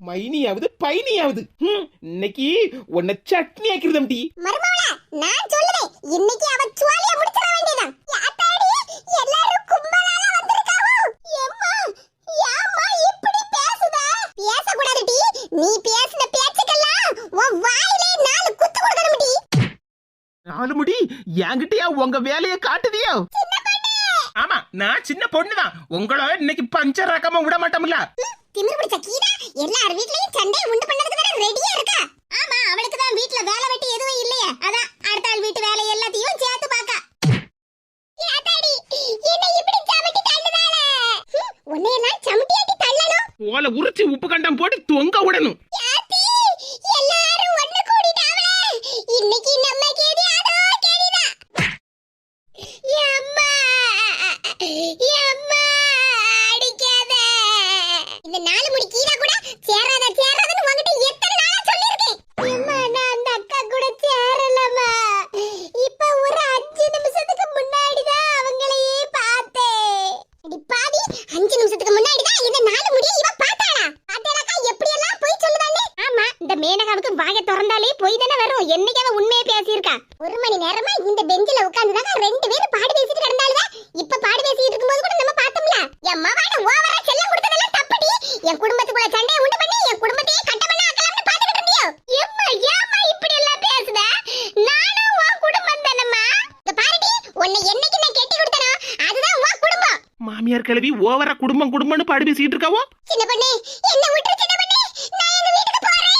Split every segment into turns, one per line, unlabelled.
மைனியாவது பைனியாவது இன்னைக்கு உன்னை சட்னி ஆக்கிருதம் டி.
மருமவளா நான் சொல்லுதே இன்னைக்கு அவ சுவாலிய முடிச்சற வேண்டியதான். யாத்தாடி எல்லாரும் கும்பலால வந்திருக்காவோ. எம்மா யாமா இப்படி பேசுத? பேச கூடாது டி. நீ பேசுன பேச்சுக்கெல்லாம் உன் வாயிலே 4 குத்து கொடுக்கணும் டி.
4 முடி என்கிட்டயா உங்க வேலையை காட்டுதியோ? ஆமா நான் சின்ன பொண்ணுதான். உங்கள இன்னைக்கு பஞ்சர் ரகமா விட மாட்டோம்ல.
திமிரு பிடிச்ச கீதா எல்லார் வீட்லயும் சண்டை உண்டு பண்ணதுக்கு வேற ரெடியா இருக்கா. ஆமா அவளுக்கு தான் வீட்ல வேலை வெட்டி எதுவும் இல்லையே. அதான் அடுத்த ஆள் வீட்டு வேலை எல்லாத்தையும் சேர்த்து பாக்க. யாத்தாடி என்ன இப்படி சமட்டி தள்ளுதால? உன்னை எல்லாம் சமட்டியாட்டி தள்ளணும்.
ஓல உரிச்சு உப்பு கண்டம் போட்டு தொங்க விடணும்.
யாத்தி எல்லாரும் ஒண்ணு கூடிட்டாவே. இன்னைக்கு நம்ம கேடி அதோ கேடிதா. அம்மா அம்மா அடிக்காத. இந்த 4 முடி கீழ கூட சேராதன்னு உன்கிட்ட எத்தனை நாளா சொல்லிருக்கேன். அம்மா நான் அந்த அக்கா கூட சேரலமா. இப்ப ஒரு 5 நிமிஷத்துக்கு முன்னாடி தான் அவங்களையே பார்த்தேன். அடி பாவி 5 நிமிஷத்துக்கு முன்னாடி தான் இந்த 4 முடியை இவ பார்த்தாளா? பாத்தேலக்கா எப்படி எல்லாம் போய் சொல்லுதானே. ஆமா இந்த மேனகாவுக்கு வாயை திறந்தாலே போய் தானே வரும். என்னைக்கு அவ உண்மையை பேசியிருக்கா. 1 மணி நேரமா இந்த பெஞ்சில உட்கார்ந்துதான் 2 பேரும் பாடு பேசிட்டு கிடந்தாளுவ. இப்ப பாடு பேசிட்டு இருக்கும்போது கூட நம்ம பார்த்தோம்ல. என் மவான ஓவரா செல்லம் கொடுத்ததெல்லாம் தப்புடி. என் குடும்பத்துக்குள்ள சண்டையை உண்டு பண்ணி என் குடும்பத்தையே கட்டமண்ணா ஆக்கலாம்னு பாத்துக்கிட்டு இருந்தியோ. எம்மா ஏமா இப்படி எல்லாம் பேசுத? நானும் உன் குடும்பம் தானம்மா. இந்த பாருடி உன்னை என்னைக்கு நான் கெட்டி கொடுத்தனோ அதுதான் உன் குடும்பம்.
மாமியார் கிளவி ஓவரா குடும்பம்னு பாடு பேசிட்டு இருக்காவோ.
சின்ன பொண்ணு என்ன விட்டு சின்ன பொண்ணு நான் எங்க வீட்டுக்கு போறேன்.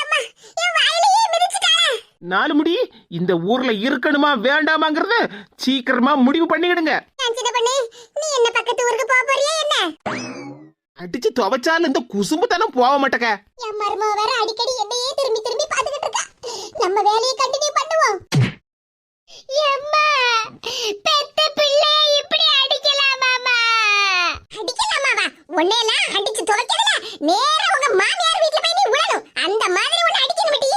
அம்மா என் வாயிலேயே மிதிச்சிட்டாளே.
4 முடி இந்த ஊர்ல இருக்கணுமா வேண்டாமாங்கறத சீக்கிரமா முடிவு பண்ணிடுங்க.
சின்ன பொண்ணு நீ என்ன பக்கத்து ஊருக்கு போக போறியா என்ன?
அடிச்சு துவைச்சாலும் இந்த குசும்பு தானே போக மாட்டக்க.
என் மருமக வேற அடிக்கடி என்னையே திரும்பி திரும்பி பாத்துக்கிட்டு இருக்கா. நம்ம வேலையை கண்டினியூ பண்ணுவோம். எம்மா பெத்த பிள்ளை இப்படி அடிக்கலாமாமா? அடிக்கலாமாவா? உன்னையெல்லாம் அடிச்சு துவைக்கிறதுல நேரா உங்க மாமியார் வீட்ல போய் நீ உழணும். அந்த மாதிரி உன்னை அடிக்கணும் மட்டி.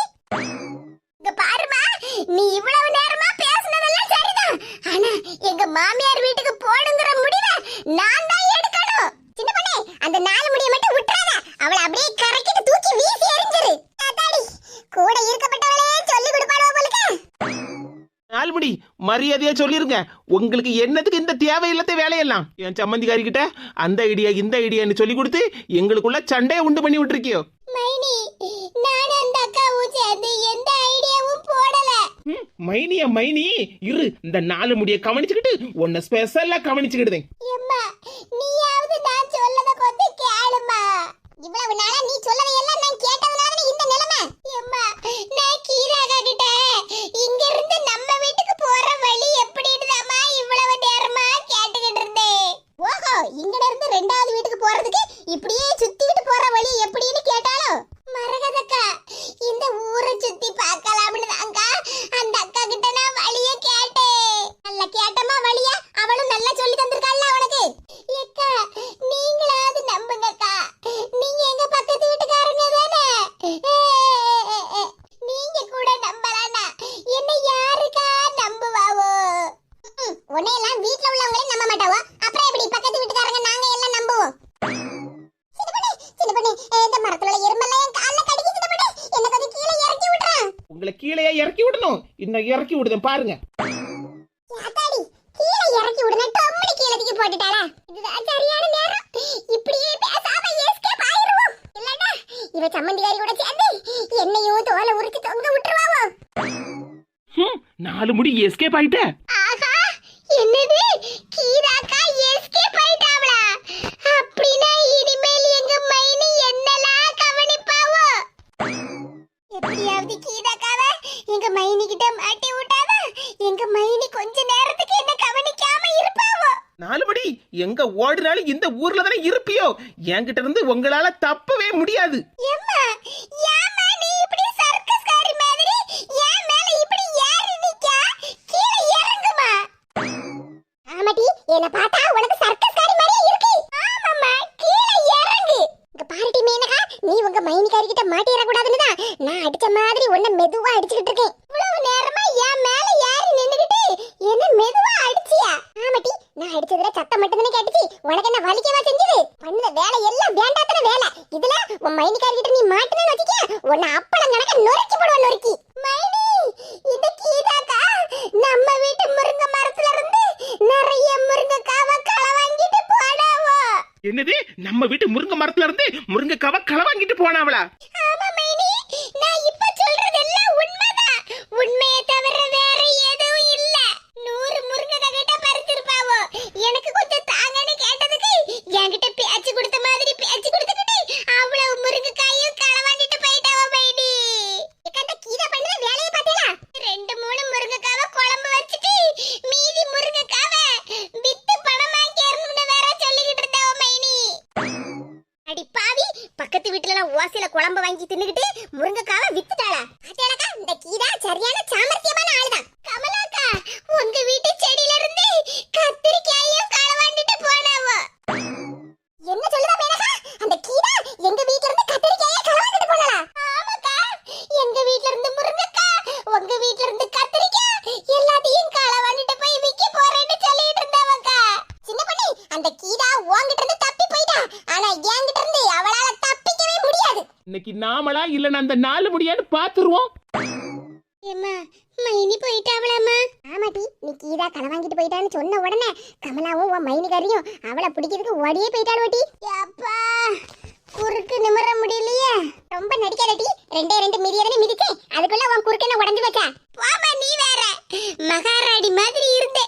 இங்க பாருமா நீ இவ்வளவு நேரமா பேசுனதெல்லாம் சரிதான். ஆனா எங்க மாமியார் வீட்டுக்கு போடுங்கற முடிவை நான் தான் எடுக்கணும். சின்ன பொண்ணே அந்த 4 முடியை மட்டும் விட்டுறாத. அவளை அப்படியே கரைக்கிட்டு தூக்கி வீசி எறிஞ்சிரு. தாத்தாடி கூட இருக்கப்பட்டவளே சொல்லி கொடுப்பாளோ போலுக்கு.
4 முடி மரியாதையா சொல்லிருங்க. உங்களுக்கு என்னத்துக்கு இந்த தேவையில்லாத வேலையெல்லாம்? என் சம்மந்திக்காரி கிட்ட அந்த ஐடியா இந்த ஐடியான்னு சொல்லி கொடுத்து எங்களுக்குள்ள சண்டையை உண்டு பண்ணி விட்டுருக்கியோ.
மைனி நான் அந்த அக்காவும் சேர்ந்து எந்த ஐடியாவும் போடல.
மைனி இரு இந்த 4 முடியை கவனிச்சுக்கிட்டு உன்னை ஸ்பெஷலா கவனிச்சுக்கிடுதேன்.
அம்மா நீயாவது நான் சொல்லத கொஞ்சம் கேளுமா. இவ்வளவு நாளா நீ சொல்லதை எல்லாம் நான் கேட்டதனால இந்த நிலைமை. அம்மா நான் கீராகா கிட்ட இங்க இருந்து நம்ம வீட்டுக்கு போற வழி எப்படின்னுதாமா இவ்வளவு நேரமா கேட்டுக்கிட்டு இருந்தேன். ஓஹோ இங்க இருந்து 2வது வீட்டுக்கு போறதுக்கு இப்படியே சுத்திக்கிட்டு போற வழி எப்படின்னு கேட்டாலோ. மரகதக்கா இந்த ஊரை சுத்தி பார்க்கலாம்னு தாங்க அந்த அக்கா கிட்ட நான் வழிய கேட்டேன். நல்ல கேட்டமா வழிய அவளும் நல்லா சொல்லி தந்திருக்காள்ல அவனுக்கு. ஏக்கா நீங்களாவது நம்புங்கக்கா. நீங்க எங்க பக்கத்து வீட்டுக்காரங்க தானே. நீங்க கூட நம்பலானா என்ன யாருக்கா நம்புவாவோ? உன்னையெல்லாம் வீட்ல உள்ளவங்களே நம்ப மாட்டாவோ. அப்புறம் எப்படி பக்கத்து வீட்டுக்காரங்க நாங்க எல்லாம் நம்புவோம்? சின்ன பண்ணி இந்த மரத்துல எறும்பெல்லாம் என் கால்ல கடிக்குது. சின்ன பண்ணி என்ன கொஞ்சம் கீழே இறக்கி விடுறேன்.
உங்களை கீழே இறக்கி விடணும். இன்னும் இறக்கி விடுதேன் பாருங்க.
யாத்தாடி கீழே இறக்கி விடுனா டொம்மடி கீழே தூக்கி போட்டுட்டாளா? இதுதான் சரியான நேரம். இப்படியே பேசாம எஸ்கேப் ஆயிருவோம். இல்லனா இவ சம்மந்திகாரி கூட சேர்ந்து என்னையும் தோலை உரிச்சு தொங்க விட்டுருவாவோ.
4 முடி எஸ்கேப் ஆயிட்ட.
ஆஹா என்னது கீராக்கா எஸ்கேப் ஆயிட்டாவளா? அப்படினா இனிமேல் எங்க மைனி என்னலாம் கவனிப்பாவோ? எப்படியாவது கீராக்காவை எங்க மைனி கிட்ட மாட்டி விட்டாவா எங்க மைனி கொஞ்ச நேரத்துக்கு என்ன கவனிக்காம இருப்பாவோ.
4 முடி எங்க ஓடினாலும் இந்த ஊர்ல தானே இருப்பியோ. என்கிட்ட இருந்து உங்களால தப்பவே முடியாது.
எம்மா யாமா நீ இப்படி சர்க்கஸ்காரி மாதிரி ஏன் மேல இப்படி ஏறி நிக்கா? கீழே இறங்குமா. ஆமாடி என்ன பார்த்தா உனக்கு சர்க்கஸ்காரி மாதிரியே இருக்கு. ஆமாம்மா கீழே இறங்கு. இங்க பாருடி மேனகா நீ உங்க மைனிகாரி கிட்ட மாட்டிர கூடாதுன்னு தான் நான் அடிச்ச மாதிரி உன்னை மெதுவா அடிச்சிட்டு இருக்கேன். இவ்வளவு நேரமா என் மேல ஏறி நின்னுகிட்டு என்ன மெதுவா அடிச்சியா? ஆமாடி நான் அடிச்சதுல சத்தம் மட்டும் தானே கேட்டுச்சு. உனக்கு என்ன வலிக்கவா செஞ்சது? பண்ண வேலை எல்லாம் வேண்டாத்தன வேலை. இதுல உன் மைனிகாரி கிட்ட நீ மாட்டனன்னு வச்சுக்க உன்னை அப்பளம் கணக்க நொறுக்கி போடுவ நொறுக்கி. மைனி இந்த கீதாக்கா நம்ம வீட்டு முருங்கை மரத்துல இருந்து நிறைய முருங்கைக்காவை களை வாங்கிட்டு போனாவோ.
என்னது, நம்ம வீட்டு முருங்கை மரத்துல இருந்து முருங்கைக்காவை களை வாங்கிட்டு போனாவளா?
ஆமா மைனி, நான் இப்ப சொல்றதெல்லாம் உண்மைதான். உண்மையை தவிர வேற எதுவும் இல்ல. 100 முருங்கைக்காய் கிட்ட பறிச்சிருப்பாவோ. எனக்கு கொஞ்சம் தாங்கன்னு கேட்டதுக்கு என்கிட்ட பேச்சு கொடுத்த மாதிரி பேச்சு கொடுத்துக்கிட்டு அவ்வளவு முருங்கைக்காயும் களை வாங்கிட்டு போயிட்டாவோ மைனி. எக்கந்த கீதா பண்ண வேலையை பார்த்தீங்களா? 2-3 முருங்கைக்காவை குழம்பு வச்சுட்டு மீதி முருங்கைக்காவை வித்து பணமாக்கேறணும்னு வேற சொல்லிக்கிட்டு இருந்தாவோ மைனி. அடி பாவி, பக்கத்து வீட்டுல ஓசையில குழம்பு வாங்கி தின்னுகிட்டு முருங்கைக்காவை வித்துட்டாளா? அடடா, இந்த கீதா சரியான சாமர்த்தியமான ஆளுதான். கமலாக்கா, உங்க வீட்டு செடியில இருந்து கத்திரிக்காயும் களை வாங்கிட்டு போனாவோ. என்ன சொல்லுதா மேனகா? அந்த கீதா எங்க வீட்ல இருந்து கத்திரிக்காயை களை வாங்கிட்டு போனாளா? ஆமாக்கா, எங்க வீட்ல இருந்து முருங்கைக்காய், உங்க வீட்ல இருந்து கத்திரிக்காய் எல்லாத்தையும் களை வாங்கிட்டு போய் விக்க போறேன்னு சொல்லிட்டு இருந்தாவக்கா. சின்ன பொண்ணு, அந்த கீதா உன்கிட்ட இருந்து தப்பி போயிட்டா. ஆனா என்கிட்ட இருந்து அவளால தப்பிக்கவே முடியாது.
இன்னைக்கு நாமளா இல்ல அந்த 4 முடியான்னு பாத்துருவோம்.
ஏம்மா, மைனி போயிட்டாவளாமா? ஆமாட்டி, நீ கீதா களை வாங்கிட்டு போயிட்டான்னு சொன்ன உடனே கமலாவும் உன் மைனிகாரியும் அவளை பிடிக்கிறதுக்கு ஓடியே போயிட்டாள் ஓட்டி. அப்பா, குறுக்கு நிமிர முடியலையே. ரொம்ப நடிக்காதடி, 2 மிதியறனே மிதிச்சேன், அதுக்குள்ள உன் குறுக்கு என்ன உடைஞ்சு வச்சா? வாமா, நீ வேற மகாராணி மாதிரி இருந்தே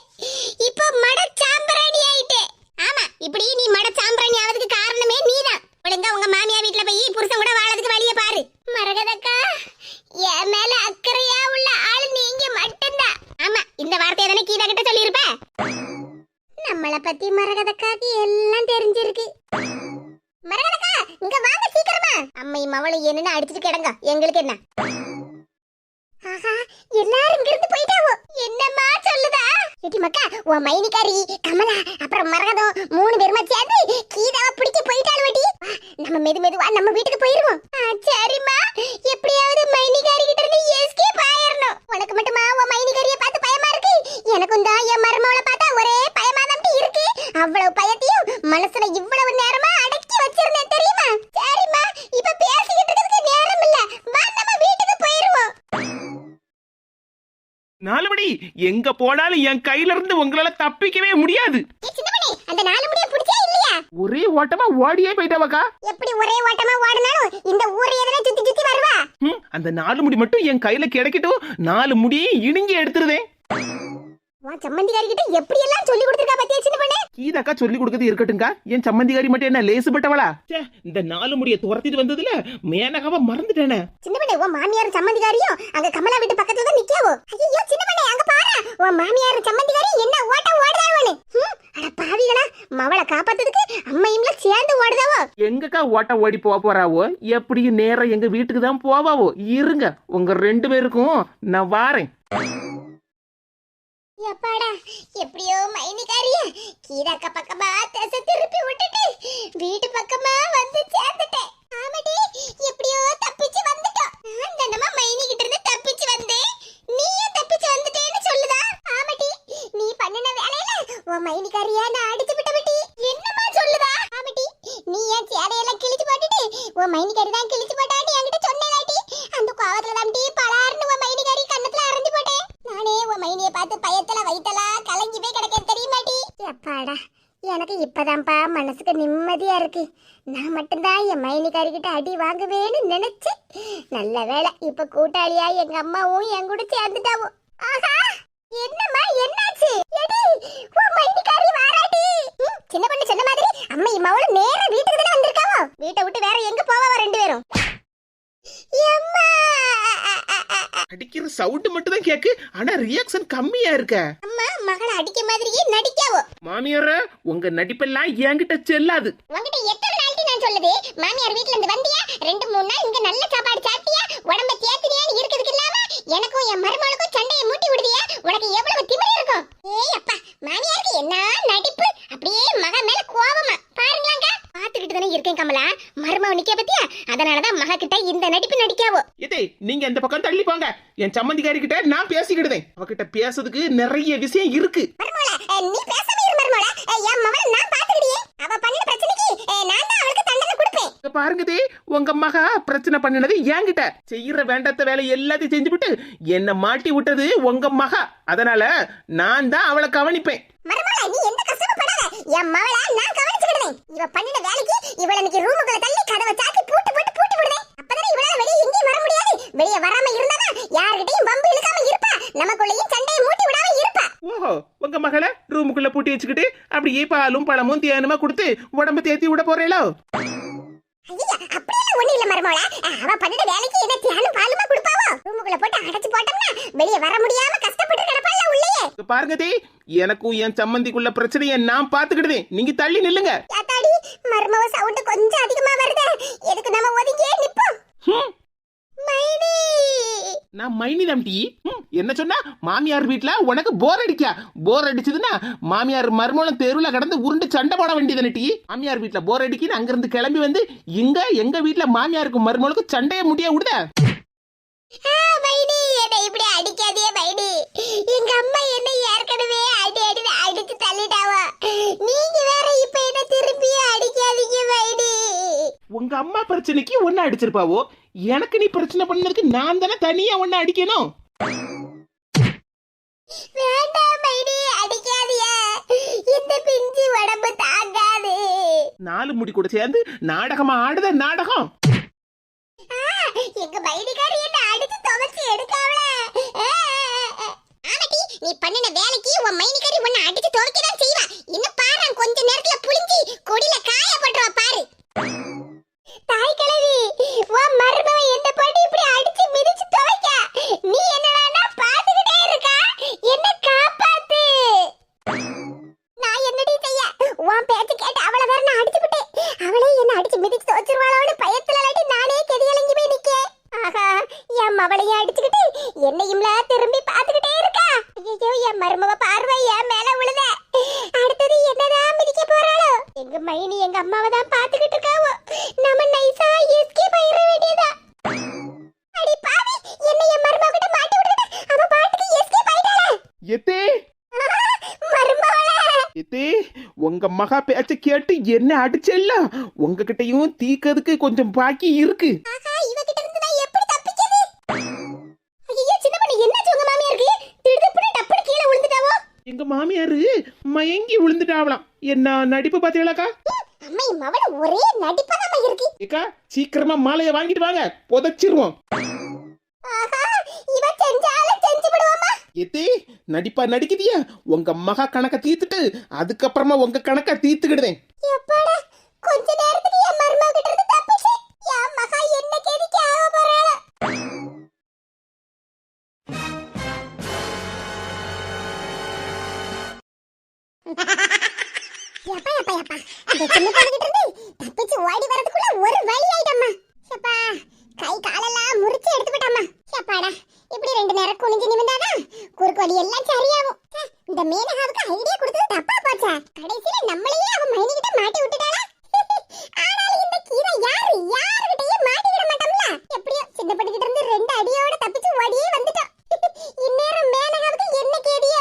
இப்போ மட சாம்பிராணி ஆயிட்டே. ஆமா, இப்படி நீ மட சாம்பிராணி ஆவதுக்கு காரணமே நீதான். ஒழுங்கா உங்க மாமியா வீட்ல போய் புருஷன் கூட வாழறதுக்கு வழிய பாரு. மரகதக்கா, என் மேல அக்கறையா உள்ள ஆளு நீங்க மட்டும்தான். ஆமா, இந்த வார்த்தையை தானே கீதா கிட்ட சொல்லியிருப்ப. நம்மள பத்தி மரகதக்காக்கு எல்லாம் தெரிஞ்சிருக்கு. மரகதக்கா, இங்க வாங்க சீக்கிரமா. அம்மை மவளை என்னன்னு அடிச்சிட்டு கிடங்க, எங்களுக்கு என்ன? ஆஹா, எல்லாரும் இங்க இருந்து போயிட்டாவோ. என்னம்மா சொல்லுதா? ஏடி மக்கா, உன் மைனிகாரி கமலா அப்புறம் மரகதம் 3 பேருமா சேர்ந்து கீதாவை பிடிக்க போயிட்டாள் வடி. நம்ம மெதுவா நம்ம வீட்டுக்கு போயிருவோம். சரிம்மா, எப்படியாவது மைனிகாரி கிட்ட இருந்து எஸ்கேப் ஆயிரணும். உனக்கு மட்டுமா உன் மைனிகாரியை பார்த்து பயமா இருக்கு? எனக்கும் தான் என் மருமவளை பார்த்தா ஒரே பயமா தான் இருக்கு. அவ்வளவு பயத்தையும் மனசுல இவ்வளவு நேரமா அடக்கி வச்சிருந்தேன் தெரியுமா? சரிம்மா, இப்ப பேசிக்கிட்டு இருக்கிறதுக்கு நேரம் இல்ல, வா நம்ம வீட்டுக்கு போயிருவோம்.
4 மணி, எங்க போனாலும் என் கையில இருந்து உங்களால தப்பிக்கவே முடியாது.
அந்த 4 முடிய பிடிச்சே இல்லையா?
ஒரே ஓட்டமா ஓடியே போயிட்டாவக்கா.
எப்படி ஒரே ஓட்டமா ஓடினாலும் இந்த ஊரை எதனா சுத்தி சுத்தி வருவா?
அந்த 4 முடி மட்டும் என் கையில கிடைக்கட்டும், 4 முடியை இணுங்கி எடுத்துருதேன்.
உன் சம்மந்திகாரி கிட்ட எப்படி எல்லாம் சொல்லி கொடுத்திருக்கா பத்தியா சின்ன பொண்ணே?
கீதாக்கா சொல்லி கொடுக்கிறது இருக்கட்டும்க்கா, என் சம்மந்திகாரி மட்டும் என்ன லேசுப்பட்டவளா? இந்த 4 முடியை துரத்திட்டு வந்ததுல மேனகாவை மறந்துட்டேனே.
சின்ன பொண்ணே, உன் மாமியார் சம்மந்திகாரியும் அங்க கமலா வீட்டு பக்கத்துல தான் நிக்காவோ. ஐயோ சின்ன பொண்ணே, அங்க பாரு, உன் மாமியார் சம்மந்திகாரி என்ன ஓட்டம் ஓடுறாவனே. அட பாவிகளா, மவளை காப்பாத்துறதுக்கு அம்மையும்ல சேர்ந்து ஓடுதாவோ.
எங்கக்கா ஓட்ட ஓடி போறாவோ? எப்படியும் நேரம் எங்க வீட்டுக்கு தான் போவாவோ. இருங்க, உங்க 2 பேருக்கும் நான் வாரேன்.
எப்பாடா, எப்படியோ மைனிகாரிய கீதாக்கா பக்கமா திசை திருப்பி விட்டுட்டு வீட்டு பக்கமா வந்து சேர்ந்துட்டேன். ஆமாடி, எப்படியோ தப்பிச்சு வந்துட்டோம். நான் தானமா மைனி கிட்ட இருந்து தப்பிச்சு வந்தேன், நீயும் தப்பிச்சு வந்துட்டேன்னு சொல்லுதா? ஆமாடி, நீ பண்ணின வேலையில உன் மைனிகாரிய நான் அடிச்சு விட்டபடி என்னமா சொல்லுதா? ஆமாடி, நீ என் சேலையெல்லாம் கிழிச்சு போட்டுட்டு உன் மைனிகாரி தான் கிழிச்சு போட்டான்னு என்கிட்ட சொன்னேலாட்டி, அந்த கோவத்துல தான் பலார்னு உன் மைனிகாரி கண்ணத்துல அரைஞ்சு போட்டேன். நானே உன் மைனியை பார்த்து பயத்துல வயித்தலா கலங்கி போய் கிடக்க தெரியுமாட்டி. அப்பாடா, எனக்கு இப்பதான்ப்பா மனசுக்கு நிம்மதியா இருக்கு. நான் மட்டும்தான் என் மைனிகாரி கிட்ட அடி வாங்குவேன்னு நினைச்சேன். நல்ல வேளை, இப்ப கூட்டாளியா எங்க அம்மாவும் என் கூட சேர்ந்துட்டாவோ. ஆஹா, என்னம்மா என்னாச்சு? எடி, உன் மைனிகாரி வாராட்டி. சின்ன பொண்ணு சொன்ன மாதிரி அம்மா இம்மாவோட நேரா வீட்டுக்கு தானே வந்திருக்காவோ. வீட்டை விட்டு வேற எங்க போவாவோ 2 பேரும்?
அடிக்கிற சவுண்ட் மட்டும் தான் கேக்கு, ஆனா ரியாக்ஷன் கம்மியா இருக்க.
அம்மா மகளை அடிக்க மாதிரியே நடிக்காவோ.
மாமியார, உங்க நடிப்பெல்லாம் என்கிட்ட செல்லாது.
உன்கிட்ட எத்தனை நாளைக்கு நான் சொல்லுது? மாமியார் வீட்ல இருந்து வந்தியா, 2-3 நாள் இங்க நல்ல சாப்பாடு சாப்பிட்டியா, உடம்ப தேத்தினியான்னு இருக்கிறதுக்கு இல்லாம எனக்கும் என் மருமகளுக்கும் சண்டையை மூட்டி விடுதியா? உனக்கு எவ்வளவு திமிரு இருக்கும்? ஏய் அப்பா, மாமியாருக்கு என்ன நடிப்பு, அப்படியே மக மேல கோவமா பாருங்களாங்க. பாத்துக்கிட்டு தானே இருக்கேன் கமலா, மருமக நிக்க பத்தியா? அதனாலதான் மக கிட்ட இந்த நடிப்பு நடிக்காவோ.
இதே நீங்க இந்த பக்கம் தள்ளி போங்க, என் சம்மந்திகாரி கிட்ட நான் பேசிக்கிடுதேன். அவகிட்ட பேசுறதுக்கு நிறைய விஷயம் இருக்கு.
நீ பேசாம இரு மருமகளா, என் மவளை நான் பாத்துக்கிடியே. அவ பண்ண பிரச்சனைக்கு நான் தான் அவளுக்கு தண்டனை கொடுப்பேன்.
பாருங்கதே, உங்க மகா பிரச்சனை பண்ணினது என்கிட்ட. செய்யற வேண்டாத வேலை எல்லாத்தையும் செஞ்சுவிட்டு என்ன மாட்டி விட்டது உங்க மகா. அதனால நான் தான் அவளை கவனிப்பேன்.
மருமகளா, நீ எந்த கஷ்டமும் படாத. என் மவளை நான் கவனிச்சுக்கிடுவேன். இவ பண்ணின வேலைக்கு இவள இன்னைக்கு ரூமுக்குள்ள தள்ளி கதவை சாத்தி பூட்டி விடுவேன். அப்பதானே இவளால வெளிய எங்கேயும் வர முடியாது. வெளிய வராம இருந்தா யார்கிட்டயும் வம்பு இழுக்காம இருப்பா. நமக்குள்ளேயும் சண்டையை மூட்டி விடாம இருப்பா.
ஓஹோ, உங்க மகளை ரூமுக்குள்ள பூட்டி வச்சுக்கிட்டு அப்படியே பாலும் பழமும் தேனுமா கொடுத்து உடம்பு தேத்தி விட போறேளோ?
ஐயா, அப்படியெல்லாம் ஒண்ணு இல்ல மருமகளா. அவ பண்ணின வேலைக்கு என்ன தியானம் பாலுமா கொடுப்பாவோ? ரூமுக்குள்ள போட்டு அடைச்சு போட்டோம்னா வெளிய வர முடியாம கஷ்டப்பட்டு கிடப்பால உள்ளேயே.
பாருங்க தே, எனக்கும் என் சம்மந்திக்குள்ள பிரச்சனையை நான் பாத்துக்கிடுதேன். நீங்க தள்ளி நில்லுங்க.
யாத்தாடி, மருமவ சவுண்ட் கொஞ்சம் அதிகமா வருதே. எதுக்கு நம்ம ஒதுங்கியே நிப்போம்? மைனி,
நான் மைனி தம்பி. என்ன சொன்னா? மாமியார் வீட்டுல உனக்கு போர் அடிக்கா? போர் அடிச்சதுன்னா மாமியார் மருமகளும் தெருவுல கடந்து உருண்டு சண்டை போட வேண்டியது நட்டி. மாமியார் வீட்டுல போர் அடிக்கின்னு அங்க இருந்து கிளம்பி வந்து எங்க வீட்டுல மாமியாருக்கும் மருமகளுக்கும் சண்டைய முடிய விடுத.
மைனி, என்னை இப்படி அடிக்காதே மைனி. எங்க அம்மா என்ன ஏற்கனவே அடிச்சு தள்ளிட்டாவா. நீங்க வேற இப்ப என்ன திருப்பி அடிக்காதீங்க மைனி.
உங்க அம்மா பிரச்சனைக்கு ஒன்னு அடிச்சிருப்பாவோ, எனக்கு நீ பிரச்சனை பண்ணதுக்கு நான் தானே தனியா ஒன்னு அடிக்கணும்.
வேண்டாம் மைனி, அடிக்காதியா. இந்த பிஞ்சு உடம்பு தாங்காது.
4 முடி கூட சேர்ந்து நாடகமா ஆடுத நாடகம்.
எங்க மைனிகாரி என்ன அடிச்சு துவச்சி எடுக்காவல. ஆமாடி, நீ பண்ணின வேலைக்கு உன் மைனிகாரி உன்னை அடிச்சு துவைக்கதான் செய்வா. இன்னும் பாரு, கொஞ்ச நேரத்துல புளிஞ்சி கொடியில காய போட்டுவா பாரு. தாய் கிழவி, உன் மருமவ என்ன பண்ணி இப்படி அடிச்சு மிதிச்சு துவைக்க நீ என்னடா பாத்துக்கிட்டே இருக்கா? என்ன காப்பாத்து. நான் என்னடி செய்ய? உன் பேச்சு கேட்டு அவளை வேற நான் அடிச்சு விட்டேன். அவளே என்ன அடிச்சு மிதிச்சு துவைச்சிருவாளோன்னு பயத்துல நானே கெதியலங்கி போய் நிக்க. ஆஹா, என் மவளையும் அடிச்சுக்கிட்டு என்னையும்ல திரும்பி பாத்துக்கிட்டே இருக்கா. ஐயோ, என் மருமவ பார்வை என் மேல விழுத. அடுத்தது என்னதான் மிதிக்க போறாளோ? எங்க மைனி எங்க அம்மாவை தான் பாத்துக்கிட்டு இருக்காவோ. நம்ம நைசா எஸ்கேப் ஆயிர வேண்டியதா. அடி பாவி, என்ன என் மருமவ கிட்ட மாட்டி விட்டுட்டு அவ பாட்டுக்கு எஸ்கேப் ஆயிட்டாளே.
எத்தே
மருமவளே,
எத்தே, உங்க மகா பேச்ச கேட்டு என்ன அடிச்சல்ல, உங்ககிட்டயும் தீக்கிறதுக்கு கொஞ்சம் பாக்கி இருக்கு.
ஆஹா, இவகிட்ட இருந்து நான் எப்படி தப்பிக்கிறது? ஐயோ, சின்ன பண்ணி என்னாச்சு உங்க மாமியாருக்கு? திடுதிப்புன்னு டப்புன்னு கீழே விழுந்துட்டாவோ?
எங்க மாமியாரு மயங்கி விழுந்துட்டாவலாம். என்ன நடிப்பு பாத்தீங்களாக்கா?
அம்மா, மவள ஒரே நடிப்பதாம இருக்கு.
ஏக்கா, சீக்கிரமா மாலையை வாங்கிட்டு வாங்க, புதைச்சிருவோம்.
ஆஹா, இவ செஞ்சாலும் செஞ்சு விடுவாமா?
எத்தே, நடிப்பா நடிக்குதியா? உங்க மகா கணக்க தீர்த்துட்டு அதுக்கப்புறமா உங்க கணக்க தீர்த்துக்கிடுவேன்.
எப்பாடா, கொஞ்ச நேரத்துக்கு என் மருமக கிட்ட இருந்து தப்பிச்சு என் மகா என்ன கேதிக்கு ஆக போறாள. யப்பா யப்பா யப்பா, அந்த சின்ன பொண்ணு கிட்ட இருந்து தப்பிச்சு ஓடி வரதுக்குள்ள ஒரு வழி ஆயிட்டம்மா. யப்பா, கை காலெல்லாம் முறிச்சு எடுத்து விட்டம்மா. யப்பாடா, இப்படி 2 நேரம் குனிஞ்சு நிமிந்தாதான் குறுக்கு வலி எல்லாம் சரியாகும். இந்த மேனகாவுக்கு ஐடியா கொடுத்தது தப்பா போச்சா? கடைசியில நம்மளையே அவ மைனி கிட்ட மாட்டி விட்டுட்டாளா? ஆனாலும் இந்த கீதா யாருகிட்டயும் மாட்டி விட மாட்டோம்ல. எப்படியோ சின்ன பொண்ணு கிட்ட இருந்து 2 அடியோட தப்பிச்சு ஓடியே வந்துட்டோம். இந்நேரம் மேனகாவுக்கு என்ன கேடியோ?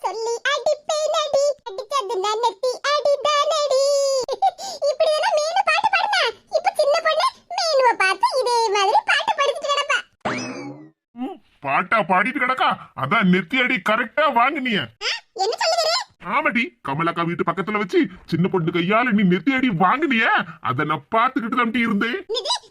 சொல்லி அடிப்பேன் அடி, அடிச்சது நன்னத்தி அடிதானடி. இப்படி எல்லாம் மீனு பாட்டு பாடுனா, இப்ப சின்ன பொண்ணு மீனுவ பார்த்து இதே மாதிரி பாட்டு படிச்சுட்டு கிடப்பா.
பாட்டா பாடிட்டு கிடக்கா? அதான் நெத்தி அடி கரெக்டா வாங்குனிய.
என்ன சொல்லுறீங்க?
ஆமாடி, கமலாக்கா வீட்டு பக்கத்துல வச்சு சின்ன பொண்ணு கையால நீ நெத்தி அடி வாங்குனிய. அத நான் பாத்துக்கிட்டு தான் இருந்தேன்.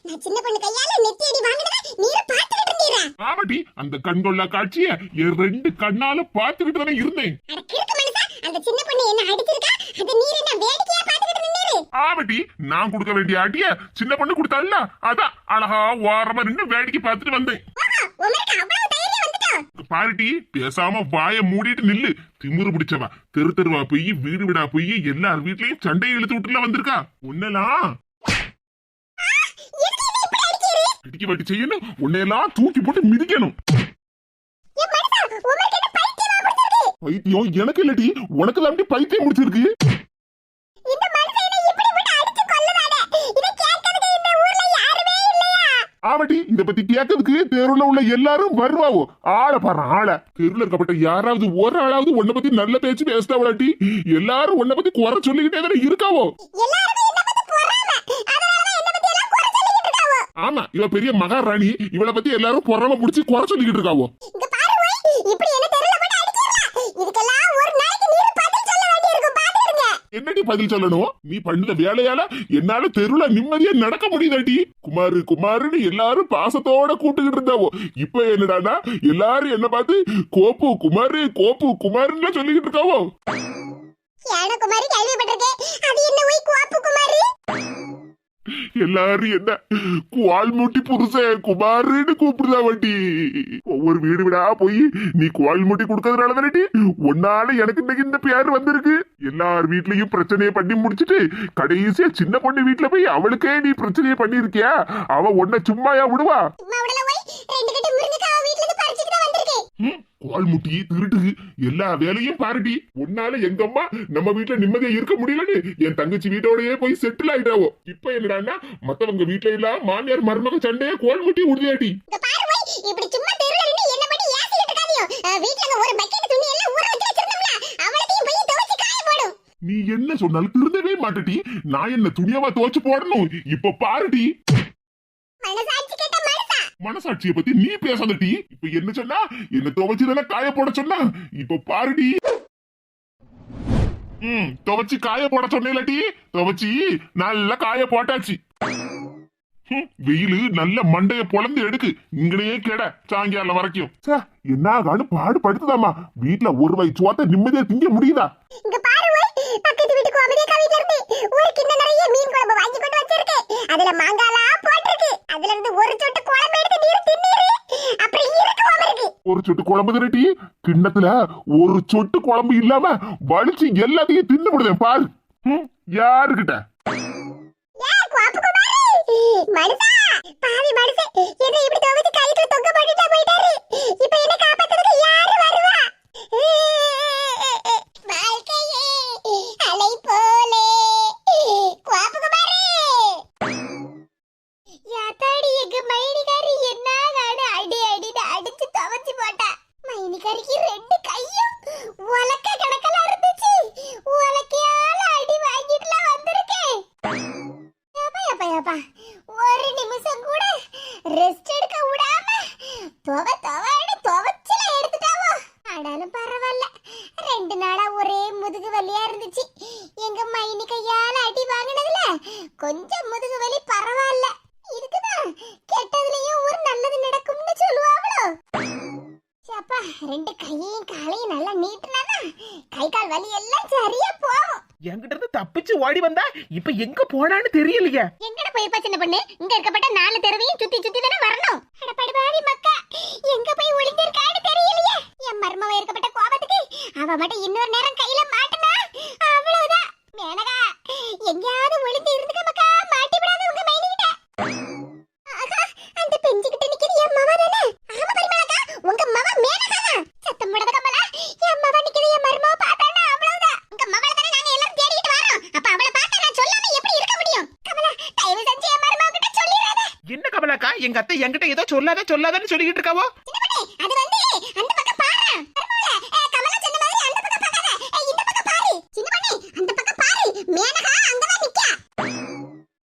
நான் சின்ன பொண்ணு கையால நெத்தி அடி வாங்குனத நீங்க பாத்துக்கிட்டு இருந்தீரா?
ஆமாடி, அந்த கண்கொள்ளா காட்சிய என் 2 கண்ணால பாத்துக்கிட்டு தானே இருந்தேன்.
அட கிறுக்கு மனுஷா, அந்த சின்ன பொண்ணு என்ன அடிச்சிருக்கா, அத நீர் என்ன வேடிக்கையா பாத்துக்கிட்டு நின்னீரு?
ஆமாடி, நான் கொடுக்க வேண்டிய அடிய சின்ன பொண்ணு கொடுத்தால, அதான் அழகா ஓரமா நின்னு வேடிக்கை பார்த்துட்டு வந்தேன்.
உனக்கு அவ்வளவு தைரியம் வந்துட்டா?
பாருடி, பேசாம வாய மூடிட்டு நில்லு. திமிரு பிடிச்சவா, தெருவா போய் வீடு விடா போய் எல்லார் வீட்லயும் சண்டையை இழுத்து விட்டுல வந்திருக்கா. உன்னெல்லாம் இடிக்க வட்டி செய்யணும், உன்னையெல்லாம் தூக்கி போட்டு மிதிக்கணும். பைத்தியம் எனக்கு இல்லடி, உனக்கு தான் பைத்தியம் முடிச்சிருக்கு. ஆமாடி, இத பத்தி கேட்கறதுக்கு தெருவுல உள்ள எல்லாரும் வருவாவோ. ஆளை பாரு, ஆளை. தெருவுல இருக்கப்பட்ட யாராவது ஒரு ஆளாவது உன்னை பத்தி நல்ல பேச்சு பேசுதாவளாட்டி? எல்லாரும் உன்னை பத்தி குறை சொல்லிக்கிட்டே தானே இருக்காவோ. ஆமா, இவ பெரிய மகாராணி. இவளை பத்தி எல்லாரும் பொறாம புடிச்சு குறை சொல்லிக்கிட்டு இருக்காவோ.
இங்க பாரு ஓய், இப்படி என்ன தெருல போட்டு அடிச்சிரலாம். இதுக்கெல்லாம் ஒரு நாளைக்கு நீ பதில் சொல்ல வேண்டியிருக்கும். பாத்துடுங்க.
என்னடி பதில் சொல்லணும்? நீ பண்ண வேலையால என்னால தெருவுல நிம்மதியா நடக்க முடியுதாட்டி? குமாரு குமாருன்னு எல்லாரும் பாசத்தோட கூப்பிட்டுக்கிட்டு இருந்தாவோ. இப்ப என்னடானா எல்லாரும் என்ன பார்த்து கோப்பு குமாருன்னு சொல்லிக்கிட்டு இருக்காவோ.
யானை குமாரி கேள்விப்பட்டிருக்கேன். அது என்ன ஓய் கோப்பு குமாரி?
எல்லாரும் என்ன குவால்முட்டி புருஷன் குமாருன்னு கூப்பிடுதா வட்டி. ஒவ்வொரு வீடு விடா போய் நீ குவால்முட்டி கொடுக்கறதுனால தானே ஒன்னால எனக்கு இன்னைக்கு இந்த பேர் வந்திருக்கு. எல்லார் வீட்லயும் பிரச்சனையை பண்ணி முடிச்சிட்டு கடைசியா சின்ன பொண்ணு வீட்டுல போய் அவளுக்கே நீ பிரச்சனையை பண்ணி இருக்கியா? அவ உன்னை சும்மாயா விடுவா? குவால்முட்டி திருட்டு எல்லா வேலையும் பாருடி. உன்னால எங்க அம்மா நம்ம வீட்டுல நிம்மதியா இருக்க முடியலன்னு என் தங்கச்சி வீட்டோடயே போய் செட்டில் ஆயிட்டாவோ. இப்ப என்னடான்னா மத்தவங்க வீட்டுல எல்லாம் மாமியார் மருமக சண்டைய குவால்முட்டி உறுதியாட்டி.
இப்படி சும்மா தெருல நின்னு என்ன பண்ணி ஏசிட்டு இருக்காதியோ. வீட்ல ஒரு பக்கெட் துணி எல்லாம் ஊற வச்சு வச்சிருந்தோம்ல, அவளையும் போய் துவைச்சு காய போடும்.
நீ என்ன சொன்னாலும் திருந்தவே மாட்டடி. நான் என்ன துணியாவா துவைச்சு போடணும்? இப்ப பாருடி.
மனசாட்சி கேட்ட மனசா?
மனசாட்சியை பத்தி நீ பேசாதடி. இப்ப என்ன சொன்னா என்ன துவைச்சு காய போட சொன்னா? இப்ப பாருடி. துவைச்சு காய போட சொன்னேன்லடி, துவைச்சு நல்லா காய போட்டாச்சு. வெயிலு நல்ல மண்டைய பொழந்து எடுக்கு. இங்கனையே கெட சாயங்காலம் வரைக்கும். என்ன காடு பாடு படுத்துதாமா. வீட்டுல ஒரு வயசு சோத்த நிம்மதியா திங்க முடியுதா?
இங்க பாரு ஓய், பக்கத்து வீட்டுக்கு அமெரிக்கா வீட்ல இருந்து ஒரு கிண்ண நிறைய மீன் குழம்பு வாங்கி கொண்டு வச்சிருக்கேன். அதுல மாங்காலா போட்டுருக்கு. அதுல இருந்து ஒரு சொட்டு குழம்பு எடுத்து நீர் தின்னீரு. அப்புறம் இருக்குவாம இருக்கு.
ஒரு சொட்டு குழம்பு திரட்டி கிண்ணத்துல ஒரு சொட்டு குழம்பு இல்லாம வலிச்சு எல்லாத்தையும் தின்னு விடுதேன் பாரு. யாருக்கிட்ட
மனுஷா பாவி மனுஷே, என்ன இப்படி துவைச்சு கைக்குள்ள தொங்க போட்டுட்டா போயிட்டாரு. இப்போ என்ன காப்பாத்துறதுக்கு யாரு வருவா? வாழ்க்கையே அலை போலே குவாப்புகுமாரே. யாத்தாடி எங்க மைனிகாரி என்ன காடு அடி அடின்னு அடிச்சு துவைச்சு போட்டா. மைனிகாரிக்கு ரெண்டு கையும் உலக்க கணக்கல இருந்துச்சு. உலக்கையால அடி வாங்கிட்டுலாம் வந்திருக்கேன். ஒரு நிமிஷம் கூட ரெஸ்ட் எடுக்க விடாம துவச்சுல எடுத்துட்டாவோ. ஆனாலும் பரவாயில்ல, 2 நாளா ஒரே முதுகு வலியா இருந்துச்சு. எங்க மைனி கையால அடி வாங்கினதுல கொஞ்சம் முதுகு வலி பரவாயில்ல. இதுக்குதான் கெட்டதுலயும் ஒரு நல்லது நடக்கும்னு சொல்லுவாங்களோ. அப்பா 2 கையையும் காலையும் நல்லா நீட்டினானா கை கால் வலி எல்லாம் சரியா போகும்.
என்கிட்ட இருந்து தப்பிச்சு ஓடி வந்தா இப்ப எங்க போனான்னு தெரியலையே.
எங்கட போய் சின்ன பொண்ணு? இங்க இருக்கப்பட்ட 4 தெருவையும் சுத்தி சுத்தி தானே வரணும். அடபடுபாவி மக்கா, எங்க போய் ஒளிஞ்சிருக்கான்னு தெரியலையே. என் மர்மவ இருக்கப்பட்ட கோபத்துக்கு அவ மட்டும் இன்னொரு நேரம் கையில மாட்டனா அவ்வளவுதான். மேனகா, எங்கயாவது ஒளிஞ்சு இருந்துக்க மக்கா, மாட்டி விடாத உங்க மைனி கிட்ட. ஆகா, அந்த பெஞ்சு கிட்ட நிக்கிற என் மவ தானே? ஆமா பரிமளக்கா, உங்க மவ மேனகா தான். சத்தம் போடாத கமலா, என் மவ நிக்கிற என் மர்மவ பார்த்தானா அவ்வளவுதான். உங்க மவள தானே நாங்க எல்லாம் தேடிட்டு வரோம். அப்ப அவளை பார்த்தா நான் சொல்லாம எப்படி இருக்க முடியும்? கமலா, தயவு செஞ்சு என் மர்மவ கிட்ட சொல்லிராத.
என்ன கமலாக்கா, எங்க அத்தை என்கிட்ட ஏதோ சொல்லாதன்னு சொல்லிக்கிட்டு இருக்காவோ.
அது வந்து அந்த பக்கம் பாரு. கமலா சொன்ன மாதிரி அந்த பக்கம் பார்க்காத, இந்த பக்கம் பாரு. சின்ன பொண்ணு, அந்த பக்கம் பாரு. மேனகா அங்கதான் நிக்கா.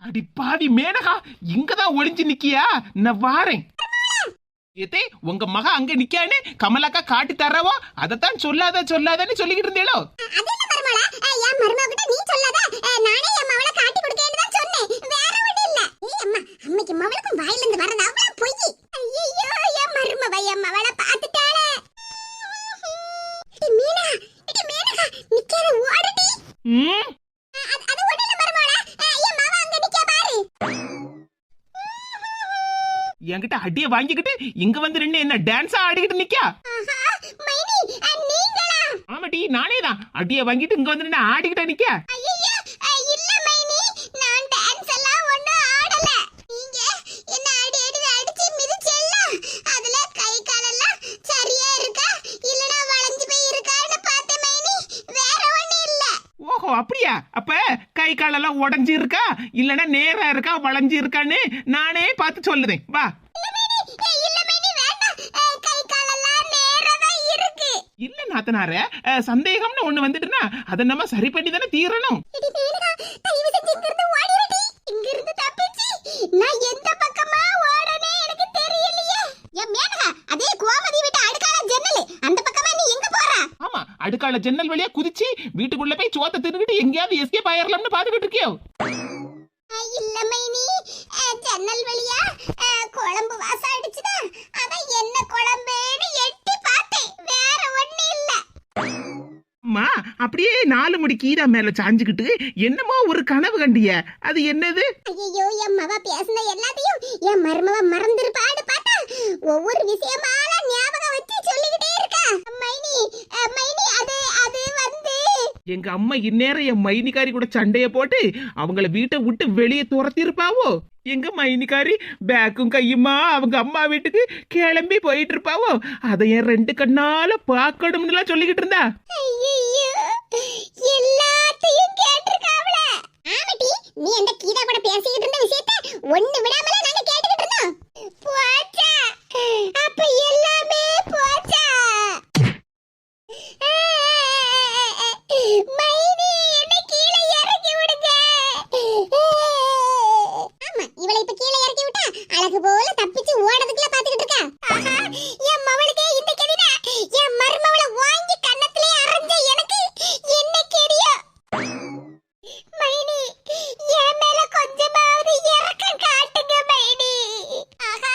அடி பாவி மேனகா, இங்கதான் ஒளிஞ்சு நிக்கியா? நான் வாரேன். ஏதே உங்க மகா அங்க நிக்கானே கமலாக்கா காட்டி தரவோ, அதத்தான் சொல்லாதன்னு சொல்லிக்கிட்டு இருந்தேளோ.
அது என்ன மர்மலா? என் மர்மவ கிட்ட நீ சொல்லாத, நானே என் மவளை காட்டி கொடுக்கேன்னு தான் சொன்னேன். வேற ஒண்ணும் இல்ல. அம்மா, அம்மைக்கு மவளுக்கும் வாயில இருந்து வரது அவ்வளவு பொய். ஐயோ, என் மவளை பார்த்துட்டாளே. மீனா, மேனகா நிக்காத, ஓடுடி. அது ஒண்ணும் இல்ல மர்மலா, என் மவ அங்க நிக்கா பாரு.
என்கிட்ட அடிய வாங்கிக்கிட்டு இங்க வந்து ரெண்டு என்ன டான்ஸா ஆடிக்கிட்டு நிக்கா?
மைனி, நீங்களா?
ஆமாடி, நானே தான். அடிய வாங்கிட்டு இங்க வந்து நின்னு ஆடிக்கிட்டா நிக்கா?
ஐயோ, இல்ல மைனி, நான் டான்ஸ் எல்லாம் ஒண்ணும் ஆடல. நீங்க என்ன அடிச்சு மிதிச்சல்ல, அதுல கை கால் எல்லாம் சரியா இருக்கா இல்லனா வளைஞ்சு போய் இருக்கான்னு பார்த்தேன் மைனி, வேற ஒண்ணும் இல்ல.
ஓஹோ, அப்படியா? அப்ப கை காலெல்லாம் உடஞ்சி இருக்கா இல்லனா நேரா இருக்கா வளைஞ்சு இருக்கான்னு நானே பார்த்து சொல்லுதேன். வா.
இல்ல மைனி, வேண்டாம். கை கால் எல்லாம் நேரா தான் இருக்கு.
இல்ல நாத்தனாரே, சந்தேகம்னு ஒண்ணு வந்துட்டுனா அத நம்ம சரி பண்ணி தானே தீரணும்.
தயவு செஞ்சு இங்க இருந்து ஓடிரடி. இங்க இருந்து தப்பிச்சு நான் எந்த பக்கமா
மேல ஜன்னல் வழியா குதிச்சு வீட்டுக்குள்ள போய் சோத்த தின்னுக்கிட்டு எங்கேயாவது எஸ்கேப் ஆயிரலாம்னு பாத்துக்கிட்டு இருக்கியோ?
இல்ல மைனி, ஜன்னல் வழியா குழம்பு வாசம் அடிச்சுதா, அதான் என்ன குழம்புன்னு எட்டி பார்த்தேன், வேற ஒண்ணு இல்ல.
அம்மா அப்படியே 4 முடி கீதா மேல சாஞ்சுக்கிட்டு என்னமோ ஒரு கனவு கண்டிய, அது என்னது?
ஐயோ, என் மவ பேசுன எல்லாத்தையும் என் மருமவ மறந்துருப்பான்னு பார்த்தா ஒவ்வொரு விஷயமால ஞாபகம் வச்சு சொல்லிக்கிட்டே இருக்கா. மைனி மைனி, அது அது வந்து
எங்க அம்மா இந்நேரம் என் மைனிக்காரி கூட சண்டைய போட்டு அவங்கள வீட்டை விட்டு வெளியே துரத்தி இருப்பாவோ. எங்க மைனிக்காரி பேக்கும் கையுமா அவங்க அம்மா வீட்டுக்கு கிளம்பி போயிட்டு இருப்பாவோ. அதை என் 2 கண்ணால பாக்கணும்னு சொல்லிக்கிட்டு இருந்தா.
ஐயோ, எல்லாத்தையும் கேட்டிருக்காவல. ஆமாட்டி, நீ அந்த கீதா கூட பேசிக்கிட்டு இருந்த விஷயத்தை ஒண்ணு விடாமல நாங்க கேட்டுக்கிட்டு இருந்தோம். போச்சா, அப்ப எல்லாமே போச்சா? மைனி, என்னை கீழே இறக்கி விடுங்க. ஆமா, இவளை இப்ப கீழே இறக்கி விட்டா அழகு போல தப்பிச்சு ஓடுறதுக்குள்ள பாத்துக்கிட்டு இருக்கா. ஆஹா, என் மவளுக்கு இந்த கெதினா என் மருமவளை வாங்கி கன்னத்திலே அரைஞ்ச எனக்கு என்ன கெடியோ. மைனி, என் மேல கொஞ்சமாவது இரக்கம் காட்டுங்க மைனி. ஆஹா,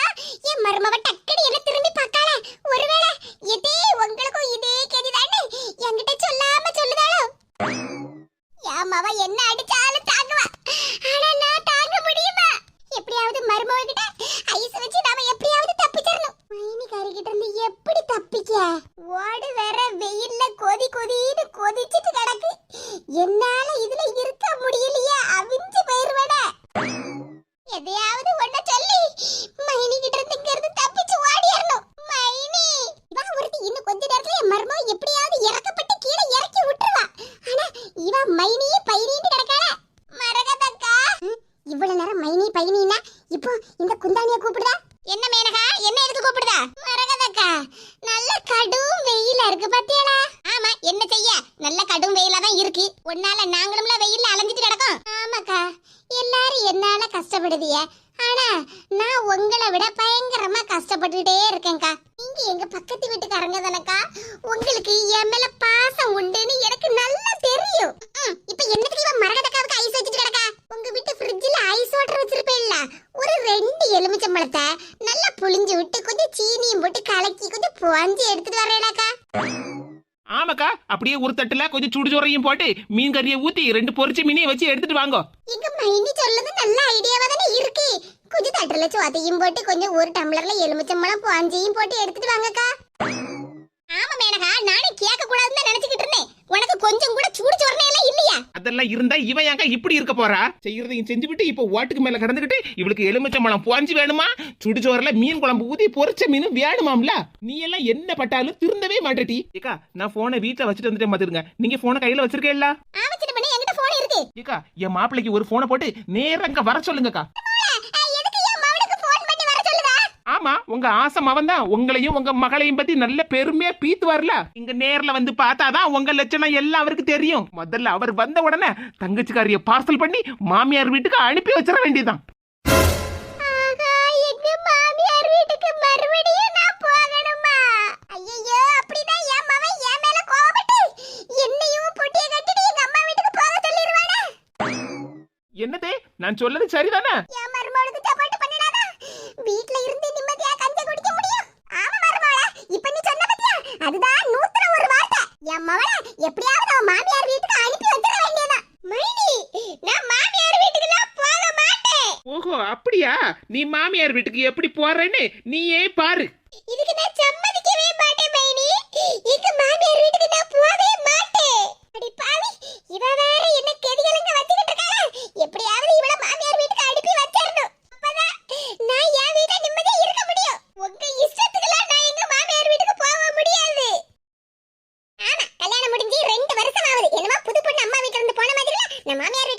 என் மருமவ டக்குனு என்ன திரும்பி பார்க்காள. ஒருவேளை இதே உங்களுக்கும் இதே கெதிதான்னு என்கிட்ட சொல்லாம சொல்லுதாளோ? என் மவ என்ன அடிச்சாலும் தாங்குவா, ஆனா நான் தாங்க முடியுமா? எப்படியாவது மருமவ கிட்ட ஐஸ் வச்சு நாம எப்படியாவது தப்பிச்சிரணும். மைனிகாரி கிட்ட இருந்து எப்படி தப்பிக்க? ஓடு வேற வெயில்ல கொதி கொதின்னு கொதிச்சிட்டு கிடக்கு. என்னால இதுல இருக்க முடியலையே, அவிஞ்சு போயிருவேடா. எதையாவது ஒண்ண சொல்லி மைனி கிட்ட இருந்து இங்க இருந்து தப்பிச்சு ஓடிரணும். மைனி, இவ ஒருத்தி இன்னும் கொஞ்ச நேரத்துல என் மருமவ எப்படியாவது இறக்கப்பட்டு கீழே இறக்கி விட்டுருவா. ஆனா இவ மைனியே பைனின்னு கிடக்காள. மரகதக்கா, இவ்வளவு நேரம் மைனி பைனினா இப்போ இந்த குந்தாணிய கூப்பிடுதா? என்ன மேனகா, என்ன எதுக்கு கூப்பிடுதா? மரகதக்கா, நல்ல கடும் வெயிலா இருக்கு பாத்தியாளா? ஆமா, என்ன செய்ய, நல்ல கடும் வெயிலா தான் இருக்கு. ஒன்னால நாங்களும்ல வெயில்ல அலைஞ்சிட்டு கிடக்கோம். ஆமாக்கா, எல்லாரும் என்னால கஷ்டப்படுதிய, ஆனா நான் உங்களை விட பயங்கரமா கஷ்டப்பட்டுட்டே இருக்கேன்க்கா. நீங்க எங்க பக்கத்து வீட்டுக்காரங்க தானக்கா, உங்களுக்கு என் மேல பாசம் உண்டுன்னு எனக்கு நல்லா தெரியும். இப்ப என்னத்துக்கு இவன் மரகதக்காவுக்கு ஐஸ் வச்சுட்டு கிடக்கா? உங்க வீட்டு ஃப்ரிட்ஜ்ல ஐஸ் வாட்டர் வச்சிருப்பேன்ல, ஒரு 2 எலுமிச்சம்பழத்தை நல்லா புளிஞ்சு விட்டு கொஞ்சம் சீனியும் போட்டு கலக்கி கொஞ்சம் புவாஞ்சி எடுத்துட்டு வரேனாக்கா.
ஆமாக்கா, அப்படியே ஒரு தட்டுல கொஞ்சம் சுடுசோறையும் போட்டு மீன் கறியை ஊத்தி 2 பொரிச்ச மீனையும் வச்சு எடுத்துட்டு வாங்க.
எங்க மைனி சொல்லுது நல்ல ஐடியாவா தானே இருக்கு. கொஞ்சம் தட்டுல சோத்தையும் போட்டு கொஞ்சம் ஒரு டம்ளர்ல எலுமிச்சம்பழம் புவாஞ்சியும் போட்டு எடுத்துட்டு வாங்கக்கா. ஆமா மேனகா, நானே கேட்க கூடாதுன்னு நினைச்சுக்கிட்டு இருந்தேன். உனக்கு கொஞ்சம் கூட சூடு சொரணை எல்லாம் இல்லையா?
அதெல்லாம் இருந்தா இவ ஏங்க இப்படி இருக்க போறா? செய்யறதையும் செஞ்சுவிட்டு இப்ப ஓட்டுக்கு மேல கடந்துகிட்டு இவளுக்கு எலுமிச்சம்பழம் புவாஞ்சி வேணுமா, சுடுசோறுல மீன் குழம்பு ஊத்தி பொரிச்ச மீன் வேணுமாம்ல. நீ எல்லாம் என்ன பட்டாலும் திருந்தவே மாட்டேடி. ஏக்கா, நான் போனை வீட்டுல வச்சுட்டு வந்துட்டேன் பாத்துருங்க. நீங்க போனை கையில வச்சிருக்கேல்ல?
ஆவச்சிட்டு பண்ணி என்கிட்ட போன் இருக்கு.
ஏக்கா, என் மாப்பிளைக்கு ஒரு போனை போட்டு நேரா அங்க வர சொல்லுங்கக்கா.
எதுக்கு என் மவனுக்கு போன் பண்ணி வர சொல்லுதா?
ஆமா, உங்க ஆசை மவன் தான் உங்களையும் உங்க மகளையும் பத்தி நல்ல பெருமையா பீத்து வரல. இங்க நேர்ல வந்து பார்த்தாதான் உங்க லட்சணம் எல்லாம் அவருக்கு தெரியும். முதல்ல அவர் வந்த உடனே தங்கச்சிக்காரிய பார்சல் பண்ணி மாமியார் வீட்டுக்கு அனுப்பி வச்சிட வேண்டியதான்.
ஆகா, எங்க மாமியார் வீட்டுக்கு மறுபடியும் நான் போகணுமா? ஐயோ, அப்படினா என் மவன் என் மேல கோவப்பட்டு என்னையும் பொட்டிய கட்டிட்டு எங்க அம்மா வீட்டுக்கு போக சொல்லிடுவானா?
என்னதே, நான் சொல்லது சரிதானே?
என் மருமகளுக்கு சப்போர்ட் பண்ணிடாதா? வீட்ல இருந்து நிம்மதியா கஞ்சி குடிக்க முடியும்? ஆமா மருமகளா, இப்ப நீ சொன்ன பத்தியா, அதுதான் 101 வார்த்தை. என் மவளை எப்படியாவது அவ மாமியார் வீட்டுக்கு அனுப்பி வச்சிட வேண்டியதான். மைனி, நான் மாமியார் வீட்டுக்குலாம் போக மாட்டேன்.
ஓஹோ, அப்படியா? நீ மாமியார் வீட்டுக்கு எப்படி போறேன்னு நீயே பாரு.
இதுக்கு நான் சம்மதிக்கவே மாட்டேன் மைனி. எங்க மாமியார் வீட்டுக்கு நான் போகவே மாட்டேன். அடி பாவி, இவ வேற என்ன கெதிகளங்க வச்சிட்டு இருக்காளா? எப்படியாவது இவள மாமியார் வீட்டுக்கு அனுப்பி வச்சிரணும். அப்பதான் நான் என் வீட்ல நிம்மதியா இருக்க முடியும். உங்க இஷ்டத்துக்குலாம் நான் எங்க மாமியார் வீட்டுக்கு போக முடியாது. ஆமா, கல்யாணம் முடிஞ்சு 2 வருஷம் ஆகுது. என்னமா புது பொண்ணு அம்மா வீட்ல இருந்து போன மாதிரி நான் மாமியார்